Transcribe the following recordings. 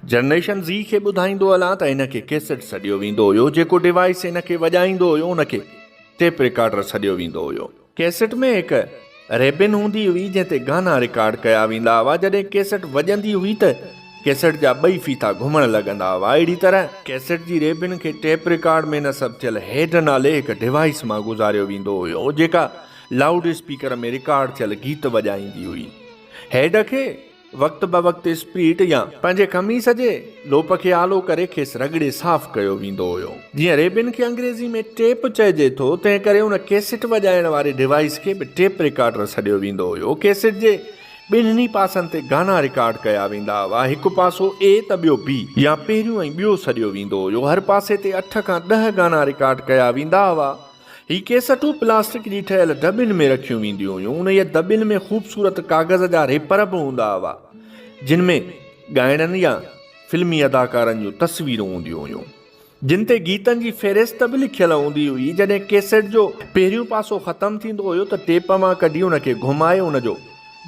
Generation Zee खे ॿुधाईंदो हलां त हिनखे कैसेट सॾियो वेंदो हुयो, जेको डिवाइस हिनखे वॼाईंदो हुयो उनखे टेप रिकॉर्डर सॾियो वेंदो हुयो। कैसेट में हिकु रेबिन हूंदी हुई जंहिं ते गाना रिकॉर्ड कया वेंदा हुआ। जॾहिं कैसेट वॼंदी हुई त कैसेट जा ॿई फीता घुमण लॻंदा हुआ। अहिड़ी तरह कैसेट जी रेबिन खे टेप रिकॉर्ड में नस्ब थियल हेड नाले हिकु डिवाइस मां गुज़ारियो वेंदो हुयो, जेका लाउड स्पीकर में रिकॉर्ड थियल गीत वॼाईंदी हुई। हेड खे वक़्त ब वक़्तु स्प्रीट या पंहिंजे ख़मीस जे लोप खे आलो करे खेसि रगड़े साफ़ कयो वेंदो हुयो। जीअं रेबिन खे अंग्रेज़ी में टेप चइजे थो, तंहिं करे उन कैसेट वॼाइण वारे डिवाइस खे बि टेप रिकॉर्डर सॾियो वेंदो हुयो। कैसेट जे ॿिन्ही पासनि ते गाना रिकॉर्ड कया वेंदा हुआ। हिकु पासो ए त ॿियो बी या पहिरियों ऐं ॿियो सॾियो वेंदो हुयो। हर पासे ते 8 खां 10 गाना रिकॉर्ड कया वेंदा हुआ। ही कैसेटूं प्लास्टिक जी ठहियल दॿियुनि में रखियूं वेंदियूं हुयूं। उन दॿियुनि में ख़ूबसूरत काग़ज़ जा रेपर बि हूंदा हुआ, जिन में ॻाइणनि या फिल्मी अदाकारनि जूं तस्वीरूं हूंदियूं हुयूं, जिन ते गीतनि जी फ़हिरिस्त बि लिखियल हूंदी हुई। जॾहिं कैसेट जो पहिरियों पासो ख़तमु थींदो हुयो त टेप मां कढी उनखे घुमाए उनजो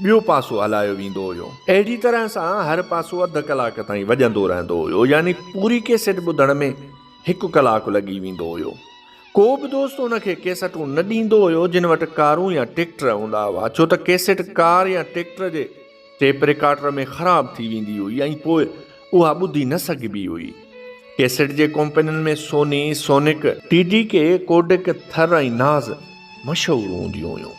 ॿियो पासो हलायो वेंदो हुयो। अहिड़ी तरह सां हर पासो अधु कलाक ताईं वॼंदो रहंदो हुयो, यानी पूरी कैसेट ॿुधण में 1 कलाकु लॻी वेंदो हुयो। को बि दोस्त उनखे कैसेटूं न ॾींदो हुयो जिन वटि कारूं या ट्रैक्टर हूंदा हुआ, छो त कैसेट कार या ट्रैक्टर जे टेप रिकॉर्डर में ख़राब थी वेंदी हुई ऐं पोइ उहा ॿुधी न सघिबी हुई। कैसेट जे कंपनियुनि में सोनी, सोनिक, TDK, कोडेक, थर ऐं नाज़ मशहूरु हूंदियूं हुयूं।